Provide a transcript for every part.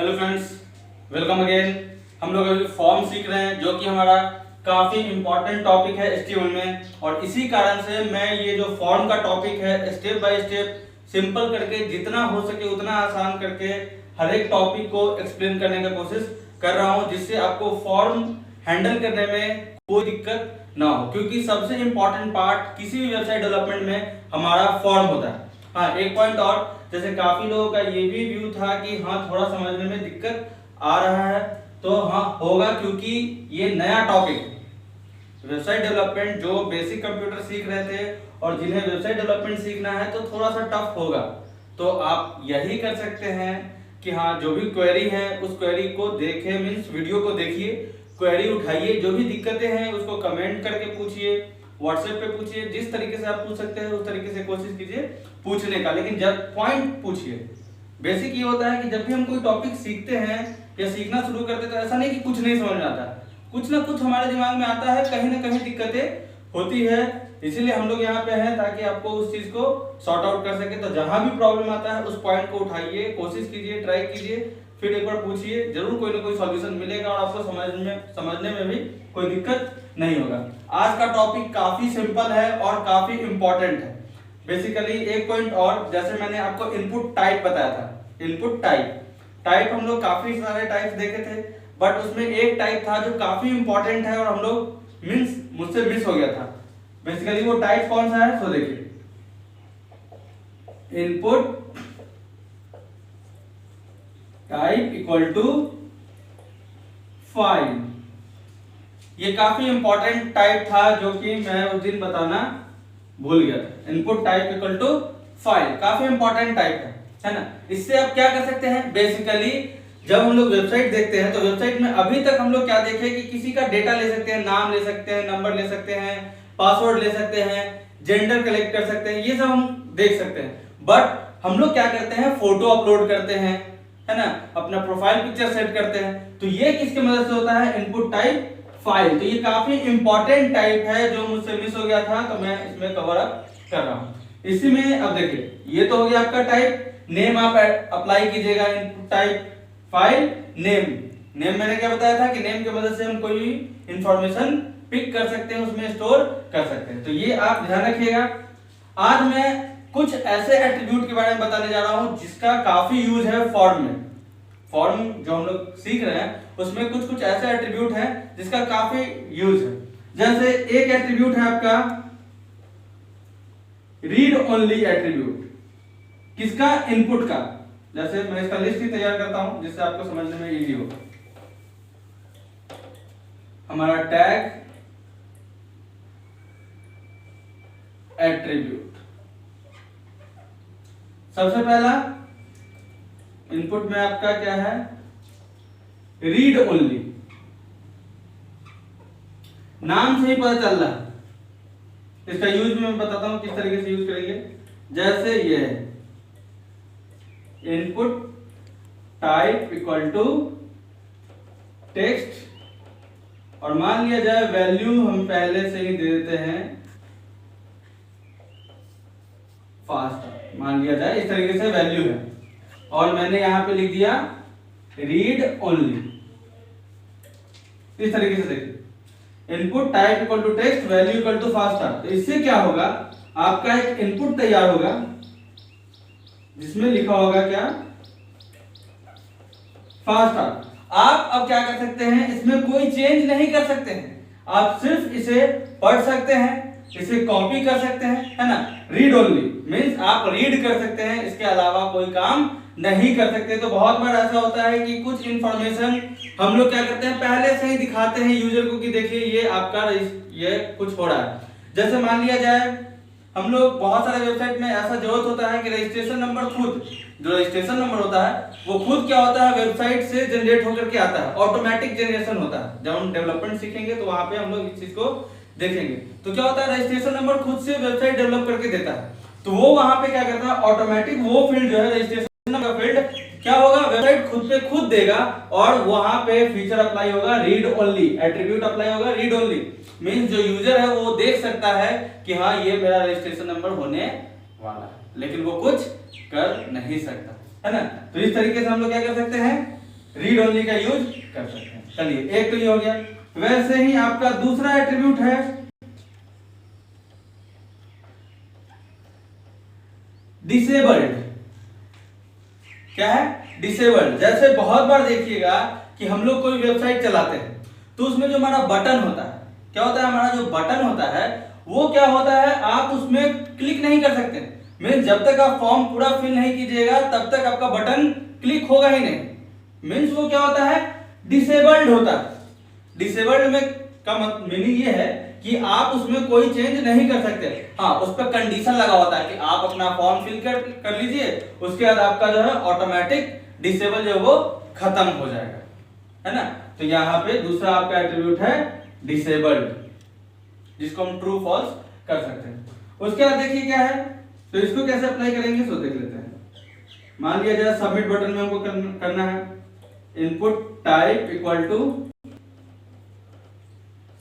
Hello friends, welcome again. हम लोग अभी फॉर्म सीख रहे हैं जो कि हमारा काफी इंपॉर्टेंट टॉपिक है HTML में, और इसी कारण से मैं ये जो फॉर्म का टॉपिक है स्टेप बाय स्टेप सिंपल करके जितना हो सके उतना आसान करके हर एक टॉपिक को एक्सप्लेन करने का कोशिश कर रहा हूँ, जिससे आपको फॉर्म हैंडल करने में कोई दिक्कत ना हो, क्योंकि सबसे इंपॉर्टेंट पार्ट किसी भी वेबसाइट डेवलपमेंट में हमारा फॉर्म होता है। हाँ, एक पॉइंट और, जैसे काफी लोगों का ये भी व्यू था कि हाँ थोड़ा समझने में दिक्कत आ रहा है, तो हाँ होगा, क्योंकि ये नया टॉपिक वेबसाइट डेवलपमेंट जो बेसिक कंप्यूटर सीख रहे थे और जिन्हें वेबसाइट डेवलपमेंट सीखना है तो थोड़ा सा टफ होगा। तो आप यही कर सकते हैं कि हाँ जो भी क्वेरी है उस क्वेरी को देखें, मीन्स वीडियो को देखिए, क्वेरी उठाइए, जो भी दिक्कतें हैं उसको कमेंट करके पूछिए, व्हाट्सएप पे पूछिए, जिस तरीके से आप पूछ सकते हैं उस तरीके से कोशिश कीजिए पूछने का, लेकिन जब पॉइंट पूछिए। बेसिक ये होता है कि जब भी हम कोई टॉपिक सीखते हैं या सीखना शुरू करते हैं तो ऐसा नहीं कि कुछ नहीं समझ में आता, कुछ ना कुछ हमारे दिमाग में आता है, कहीं ना कहीं दिक्कतें होती है। इसीलिए हम लोग यहाँ पे हैं ताकि आपको उस चीज को सॉर्ट आउट कर सके। तो जहां भी प्रॉब्लम आता है उस पॉइंट को उठाइए, कोशिश कीजिए, ट्राई कीजिए, फिर एक बार पूछिए, जरूर कोई ना कोई सॉल्यूशन मिलेगा और आपको समझने में भी कोई दिक्कत नहीं होगा। आज का टॉपिक काफी सिंपल है और काफी इंपॉर्टेंट है। बेसिकली एक पॉइंट और, जैसे मैंने आपको इनपुट टाइप बताया था, इनपुट टाइप हम लोग काफी सारे टाइप्स देखे थे, बट उसमें एक टाइप था जो काफी इंपॉर्टेंट है और हम लोग मुझसे मिस हो गया था। बेसिकली वो टाइप कौन सा है, तो देखिए input type equal to file. ये काफी इंपॉर्टेंट टाइप था जो कि मैं उस दिन बताना भूल गया था। Input type equal to file काफी इंपॉर्टेंट टाइप है ना। इससे आप क्या कर सकते हैं, बेसिकली जब हम लोग वेबसाइट देखते हैं तो वेबसाइट में अभी तक हम लोग क्या देखे कि किसी का डेटा ले सकते हैं, नाम ले सकते हैं, नंबर ले सकते हैं, पासवर्ड ले सकते हैं, जेंडर कलेक्ट कर सकते हैं, ये सब हम देख सकते हैं। बट हम लोग क्या करते हैं, फोटो अपलोड करते हैं, है ना, अपना प्रोफाइल पिक्चर सेट करते हैं। तो ये किसके मदद से होता है, इनपुट टाइप फाइल। तो ये काफी इंपॉर्टेंट टाइप है जो मुझसे मिस हो गया था, तो मैं इसमें कवर अप कर रहा हूं। इसी में अब देखिए ये तो हो गया आपका टाइप। नेम आप अप्लाई कीजिएगा, इनपुट टाइप फाइल नेम मैंने क्या बताया था कि नेम की मदद से हम कोई भी इंफॉर्मेशन पिक कर सकते हैं, उसमें स्टोर कर सकते हैं। तो ये आप ध्यान रखिएगा। आज मैं कुछ ऐसे एट्रीब्यूट के बारे में बताने जा रहा हूं जिसका काफी यूज है फॉर्म में। फॉर्म जो हम लोग सीख रहे हैं उसमें कुछ ऐसे एट्रीब्यूट हैं जिसका काफी यूज है। जैसे एक एट्रीब्यूट है आपका रीड ओनली एट्रीब्यूट, किसका, इनपुट का। जैसे मैं इसका लिस्ट ही तैयार करता हूं जिससे आपको समझने में इजी हो। हमारा टैग एट्रीब्यूट, सबसे पहला इनपुट में आपका क्या है, रीड ओनली। नाम से ही पता चल रहा है। इसका यूज मैं बताता हूं किस तरीके से यूज करेंगे। जैसे ये है input type equal to text, और मान लिया जाए वैल्यू हम पहले से ही दे देते हैं फास्ट, मान लिया जाए इस तरीके से वैल्यू है, और मैंने यहां पे लिख दिया रीड ओनली। इस तरीके से देखिए, input type equal to text, value equal to fast. तो इससे क्या होगा, आपका एक इनपुट तैयार होगा जिसमें लिखा होगा क्या, फास्ट। आप अब क्या कर सकते हैं, इसमें कोई चेंज नहीं कर सकते हैं, आप सिर्फ इसे पढ़ सकते हैं, इसे कॉपी कर सकते हैं, है ना। रीड ओनली मींस आप रीड कर सकते हैं, इसके अलावा कोई काम नहीं कर सकते। तो बहुत बार ऐसा होता है कि कुछ इंफॉर्मेशन हम लोग क्या करते हैं, पहले से ही दिखाते हैं यूजर को कि देखिए ये आपका ये कुछ हो रहा है। जैसे मान लिया जाए हम लोग बहुत सारे वेबसाइट में ऐसा जरूरत होता है कि रजिस्ट्रेशन नंबर खुद, जो रजिस्ट्रेशन नंबर होता है वो खुद क्या होता है, वेबसाइट से जनरेट होकर के आता है, ऑटोमेटिक जनरेशन होता है। जब हम डेवलपमेंट सीखेंगे तो वहां पे हम लोग इस चीज को देखेंगे। तो क्या होता है, रजिस्ट्रेशन नंबर खुद से वेबसाइट डेवलप करके देता है, तो वो वहां पे क्या करता है, ऑटोमेटिक वो फील्ड जो है रजिस्ट्रेशन नंबर फील्ड क्या होगा, वेबसाइट खुद पे खुद देगा, और वहां पे फीचर अप्लाई होगा रीड ओनली, एट्रीब्यूट अप्लाई होगा रीड ओनली। मींस जो यूजर है वो देख सकता है कि हाँ ये मेरा रजिस्ट्रेशन नंबर होने वाला है, लेकिन वो कुछ कर नहीं सकता, है ना। तो इस तरीके से हम लोग क्या कर सकते हैं, रीड ओनली का यूज कर सकते हैं। चलिए एक तो ये हो गया। वैसे ही आपका दूसरा एट्रीब्यूट है डिसेबल्ड। क्या है? डिसेबल्ड। जैसे बहुत बार देखिएगा कि हम लोग कोई वेबसाइट चलाते हैं तो उसमें जो हमारा बटन होता है, क्या होता है, हमारा जो बटन होता है वो क्या होता है, आप उसमें क्लिक नहीं कर सकते। मीन्स जब तक आप फॉर्म पूरा फिल नहीं कीजिएगा तब तक आपका बटन क्लिक होगा ही नहीं। मीन्स वो क्या होता है, डिसेबल्ड होता है। डिसेबल्ड में का मीनिंग ये है कि आप उसमें कोई चेंज नहीं कर सकते। हाँ, उस पर कंडीशन लगा होता है कि आप अपना फॉर्म फिल कर लीजिए, उसके बाद आपका जो है ऑटोमेटिक डिसेबल जो वो खत्म हो जाएगा, है ना। तो यहाँ पे दूसरा आपका एट्रीब्यूट है डिसेबल्ड, जिसको हम ट्रू फॉल्स कर सकते हैं। उसके बाद देखिए क्या है, तो इसको कैसे अप्लाई करेंगे सो देख लेते हैं। मान लिया जाए सबमिट बटन में हमको करना है input type equal to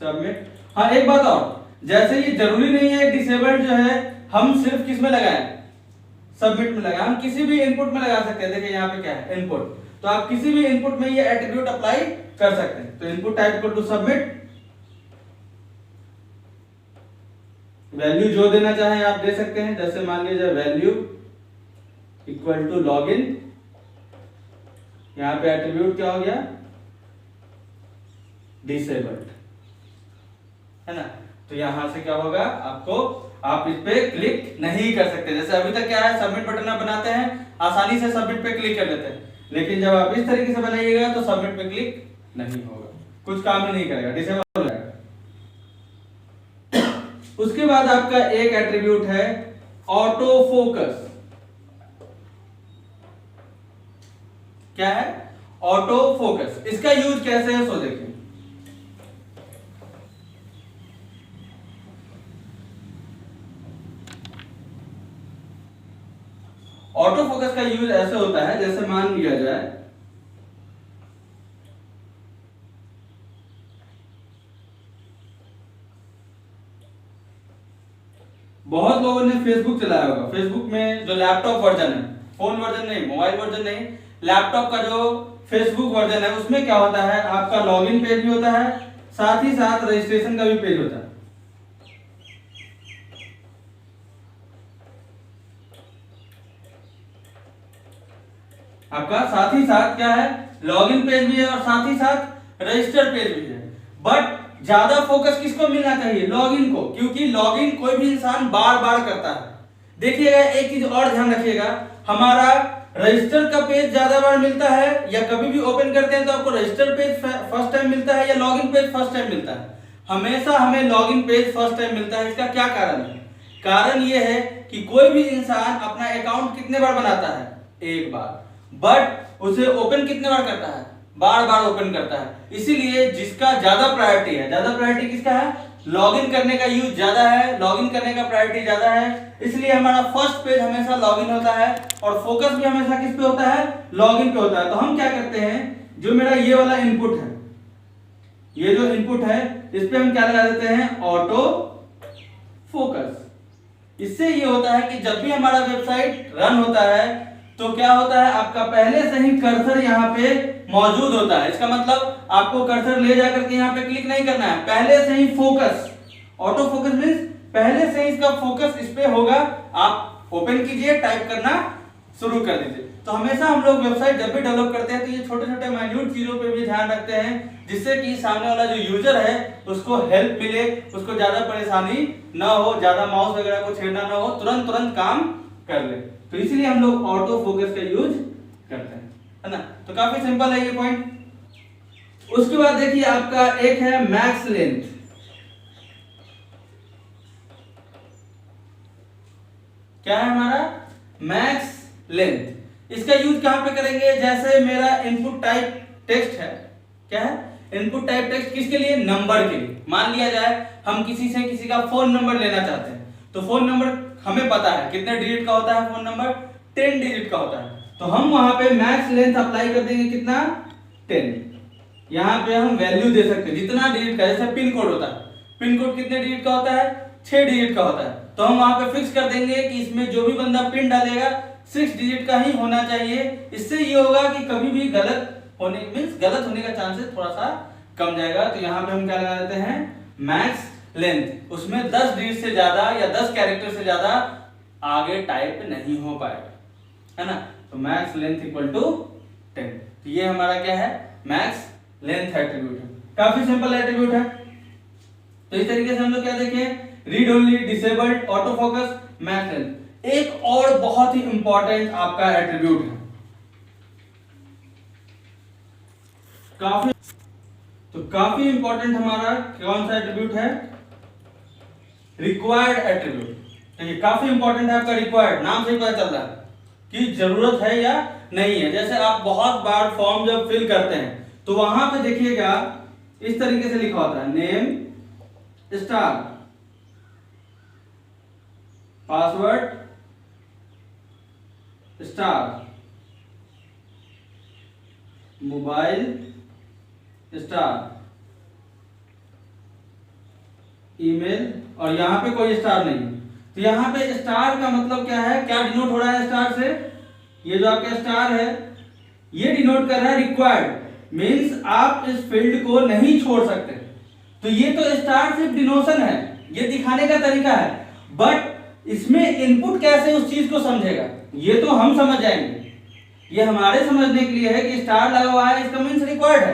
submit. हाँ, एक बात और, जैसे ये जरूरी नहीं है डिसेबल्ड जो है हम सिर्फ किस में लगाएं, सबमिट में लगाएं, हम किसी भी इनपुट में लगा सकते हैं। देखिए यहाँ पे क्या है, इनपुट, तो आप किसी भी इनपुट में ये एट्रीब्यूट अप्लाई कर सकते हैं। तो input type equal to submit, value जो देना चाहे आप दे सकते हैं। जैसे मान लीजिए वैल्यू इक्वल टू लॉगिन, यहां पे एट्रीब्यूट क्या हो गया, डिसेबल्ड, है ना। तो यहां से क्या होगा, आपको आप इस पे क्लिक नहीं कर सकते। जैसे अभी तक क्या है, सबमिट बटन आप बनाते हैं, आसानी से सबमिट पे क्लिक कर लेते हैं, लेकिन जब आप इस तरीके से बनाइएगा तो सबमिट पे क्लिक नहीं होगा, कुछ काम ही नहीं करेगा, डिसेबल हो जाएगा। उसके बाद आपका एक एट्रीब्यूट है ऑटो फोकस। क्या है, ऑटो फोकस। इसका यूज कैसे है सो देखिए। ऑटो फोकस का यूज ऐसे होता है, जैसे मान लिया जाए बहुत लोगों ने फेसबुक चलाया होगा। फेसबुक में जो लैपटॉप वर्जन है, फोन वर्जन नहीं, मोबाइल वर्जन नहीं, लैपटॉप का जो फेसबुक वर्जन है उसमें क्या होता है, आपका लॉगिन पेज भी होता है, साथ ही साथ रजिस्ट्रेशन का भी पेज होता है। आपका साथ ही साथ क्या है, लॉगिन पेज भी है और साथ ही साथ रजिस्टर पेज भी है। बट ज्यादा फोकस किसको मिलना चाहिए, लॉगिन को, क्योंकि लॉगिन कोई भी इंसान बार बार करता है। देखिएगा एक चीज और ध्यान रखिएगा, हमारा रजिस्टर का पेज ज्यादा बार मिलता है, या कभी भी ओपन करते हैं तो आपको रजिस्टर पेज फर्स्ट टाइम मिलता है या लॉगिन पेज फर्स्ट टाइम मिलता है। हमेशा हमें लॉगिन पेज फर्स्ट टाइम मिलता है। इसका क्या कारण है, कारण यह है कि कोई भी इंसान अपना अकाउंट कितने बार बनाता है, एक बार, बट उसे ओपन कितने बार करता है, बार बार ओपन करता है। इसीलिए जिसका ज्यादा प्रायोरिटी है, ज्यादा प्रायोरिटी किसका है, लॉगिन करने का यूज ज्यादा है, लॉगिन करने का प्रायोरिटी ज्यादा है, इसलिए हमारा फर्स्ट पेज हमेशा लॉगिन होता है और फोकस भी हमेशा किस पे होता है, लॉगिन पे होता है। तो हम क्या करते हैं, जो मेरा ये वाला इनपुट है, ये जो इनपुट है इस पे हम क्या लगा देते हैं, ऑटो फोकस। इससे ये होता है कि जब भी हमारा वेबसाइट रन होता है तो क्या होता है, आपका पहले से ही कर्सर यहाँ पे मौजूद होता है। इसका मतलब आपको कर्सर ले जाकर के यहाँ पे क्लिक नहीं करना है, पहले से ही फोकस, ऑटो फोकस मींस पहले से ही इसका फोकस इस पे होगा। आप ओपन कीजिए, टाइप करना शुरू कर दीजिए। तो हमेशा हम लोग वेबसाइट जब भी डेवलप करते हैं तो ये छोटे छोटे माइन्यूट चीजों पे भी ध्यान रखते हैं, जिससे कि सामने वाला जो यूजर है उसको हेल्प मिले, उसको ज्यादा परेशानी ना हो, ज्यादा माउस वगैरह को छेड़ना ना हो, तुरंत तुरंत काम कर ले। तो इसलिए हम लोग ऑटो फोकस का यूज करते हैं, है ना। तो काफी सिंपल है ये पॉइंट। उसके बाद देखिए आपका एक है मैक्स लेंथ। क्या है हमारा, मैक्स लेंथ। इसका यूज कहां पे करेंगे, जैसे मेरा इनपुट टाइप टेक्स्ट है, क्या है, इनपुट टाइप टेक्स्ट किसके लिए, नंबर के लिए। मान लिया जाए हम किसी से किसी का फोन नंबर लेना चाहते हैं, तो फोन नंबर हमें पता है कितने डिजिट का होता है, फोन नंबर 10 डिजिट का होता है। तो हम वहां पे मैक्स लेंथ अप्लाई कर देंगे, कितना, 10। यहां पे हम वैल्यू दे सकते हैं जितना डिजिट का, जैसे पिन कोड होता है, पिन कोड कितने डिजिट का होता है, 6 डिजिट का होता है। तो हम वहां पे फिक्स कर देंगे कि इसमें जो भी बंदा पिन डालेगा 6 डिजिट का ही होना चाहिए। इससे ये होगा कि कभी भी गलत होने मींस गलत होने का चांसेस थोड़ा सा कम जाएगा। तो यहाँ पे हम क्या लगा देते हैं, मैक्स लेंथ, उसमें 10 डिजिट से ज्यादा या 10 कैरेक्टर से ज्यादा आगे टाइप नहीं हो पाएगा, है ना। तो मैक्स लेंथ इक्वल टू 10। तो ये हमारा क्या है, मैक्स लेंथ एट्रीब्यूट है, काफी सिंपल एट्रीब्यूट है। तो इस तरीके से हम लोग क्या देखें, read only, disabled, auto focus, max length. एक और बहुत ही इंपॉर्टेंट आपका एट्रीब्यूट है, काफी इंपॉर्टेंट हमारा कौन सा एट्रीब्यूट है, रिक्वायर्ड एट्रीब्यूट। तो ये काफी इंपॉर्टेंट है आपका रिक्वायर्ड, नाम से ही पता चल रहा है कि जरूरत है या नहीं है। जैसे आप बहुत बार फॉर्म जब फिल करते हैं तो वहां पे देखिएगा इस तरीके से लिखा होता है, name star password star mobile star email, और यहां पे कोई स्टार नहीं। तो यहां पे स्टार का मतलब क्या है, क्या डिनोट हो रहा है स्टार से, ये जो आपका स्टार है ये डिनोट कर रहा है रिक्वायर्ड, मींस आप इस फील्ड को नहीं छोड़ सकते। तो ये तो स्टार सिर्फ डिनोशन है, ये दिखाने का तरीका है, बट इसमें इनपुट कैसे उस चीज को समझेगा ये तो हम समझ जाएंगे। ये हमारे समझने के लिए है कि स्टार लगा हुआ है, इसका मींस रिक्वायर्ड है,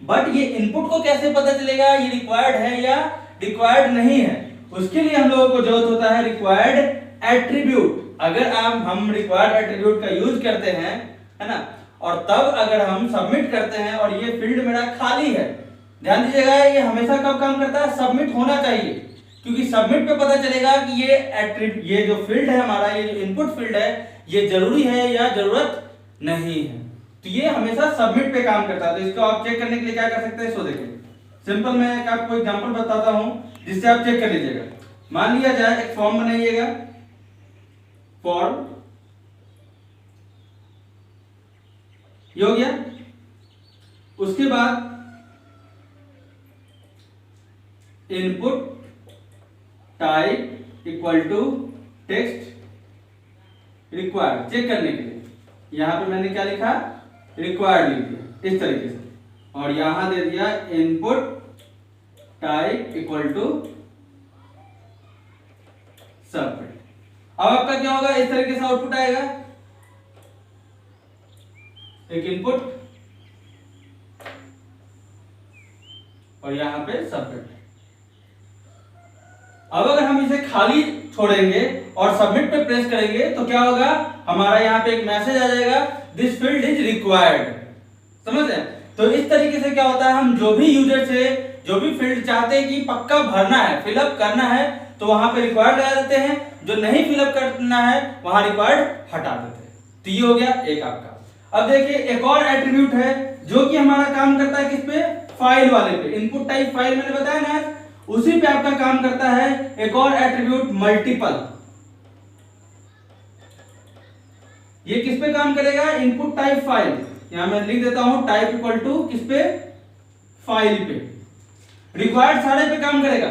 बट ये इनपुट को कैसे पता चलेगा ये रिक्वायर्ड है या रिक्वायर्ड नहीं है, उसके लिए हम लोगों को जरूरत होता है रिक्वायर्ड एट्रीब्यूट। अगर हम रिक्वायर्ड एट्रीब्यूट का यूज करते हैं, है ना, और तब अगर हम सबमिट करते हैं और ये फील्ड मेरा खाली है, ध्यान दीजिएगा ये हमेशा कब काम करता है, सबमिट होना चाहिए, क्योंकि सबमिट पे पता चलेगा कि ये जो फील्ड है हमारा, ये जो इनपुट फील्ड है ये जरूरी है या जरूरत नहीं है। तो ये हमेशा सबमिट पे काम करता है। तो इसको आप चेक करने के लिए क्या कर सकते हैं, सो देखिए सिंपल मैं एक आपको एग्जांपल बताता हूं जिससे आप चेक कर लीजिएगा। मान लिया जाए एक फॉर्म बनाइएगा, फॉर्म ये हो गया, उसके बाद input type equal to text required, check करने के लिए यहां पे मैंने क्या लिखा, रिक्वायर्ड लिख दिया इस तरीके से, और यहां दे दिया input type equal to submit. अब आपका क्या होगा, इस तरीके से आउटपुट आएगा, एक इनपुट और यहां पे सबमिट। अब अगर हम इसे खाली छोड़ेंगे और सबमिट पे प्रेस करेंगे तो क्या होगा, हमारा यहां पे एक मैसेज आ जाएगा, दिस फील्ड इज रिक्वायर्ड। समझ रहे हैं। तो इस तरीके से क्या होता है, हम जो भी यूजर से जो भी फील्ड चाहते हैं कि पक्का भरना है, फिलअप करना है, तो वहां पे रिक्वायर्ड लगा देते हैं, जो नहीं फिलअप करना है वहां रिक्वायर्ड हटा देते हैं। तो ये हो गया एक आपका। अब देखिए एक और एट्रीब्यूट है जो कि हमारा काम करता है किस पे, फाइल वाले पे, इनपुट टाइप फाइल मैंने बताया ना, उसी पे आपका काम करता है एक और एट्रीब्यूट मल्टीपल। ये किस पे काम करेगा, इनपुट टाइप फाइल, यहां मैं लिख देता हूं टाइप इक्वल टू किस पे, फाइल पे। रिक्वायर्ड सारे पे काम करेगा,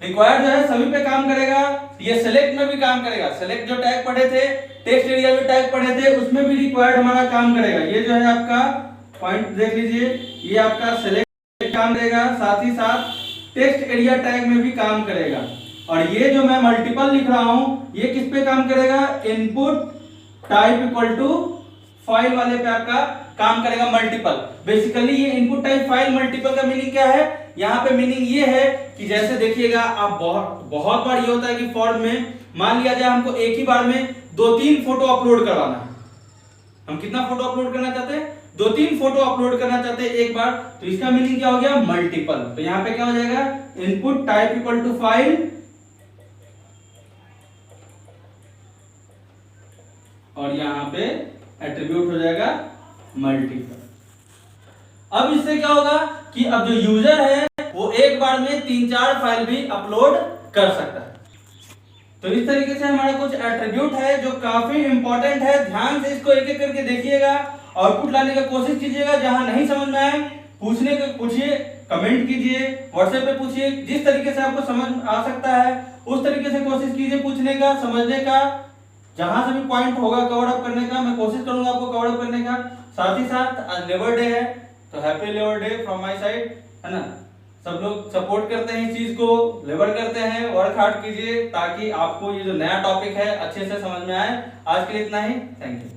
रिक्वायर्ड जो है सभी पे काम करेगा। ये सेलेक्ट में भी काम करेगा, सेलेक्ट जो टैग पढ़े थे, टेक्स्ट एरिया में टैग पढ़े थे, उसमें भी रिक्वायर्ड हमारा काम करेगा। ये जो है आपका पॉइंट देख लीजिए, ये आपका सेलेक्ट काम करेगा, साथ ही साथ टेक्स्ट एरिया टैग में भी काम करेगा। और ये जो मैं मल्टीपल लिख रहा हूं ये किस पे काम करेगा, input type equal to file वाले पे आपका काम करेगा मल्टीपल। बेसिकली ये इनपुट टाइप फाइल मल्टीपल का मीनिंग क्या है, यहाँ पे मीनिंग ये है कि जैसे देखिएगा आप बहुत बार ये होता है कि फॉर्म में मान लिया जाए हमको एक ही बार में 2-3 फोटो अपलोड करवाना है। हम कितना फोटो अपलोड करना चाहते हैं, 2-3 फोटो अपलोड करना चाहते हैं एक बार, तो इसका मीनिंग क्या हो गया, मल्टीपल। तो यहाँ पे क्या हो जाएगा, input type equal to file और यहाँ पे एट्रीब्यूट हो जाएगा मल्टीपल। अब इससे क्या होगा कि अब जो यूजर है वो एक बार में 3-4 फाइल भी अपलोड कर सकता है। तो इस तरीके से हमारा कुछ एट्रीब्यूट है जो काफी इंपॉर्टेंट है, ध्यान से इसको एक एक करके देखिएगा, आउटपुट लाने का कोशिश कीजिएगा। जहां नहीं समझ में आए पूछिए, कमेंट कीजिए, व्हाट्सएप पे पूछिए, जिस तरीके से आपको समझ आ सकता है उस तरीके से कोशिश कीजिए पूछने का, समझने का। जहां से भी पॉइंट होगा कवर अप करने का मैं कोशिश करूंगा आपको कवर अप करने का। साथ ही साथ आज लेबर डे है, तो happy labour day from my side, है ना। सब लोग सपोर्ट करते हैं इस चीज को, लेबर करते हैं, वर्क हार्ड कीजिए ताकि आपको ये जो नया टॉपिक है अच्छे से समझ में आए। आज के लिए इतना ही, थैंक यू।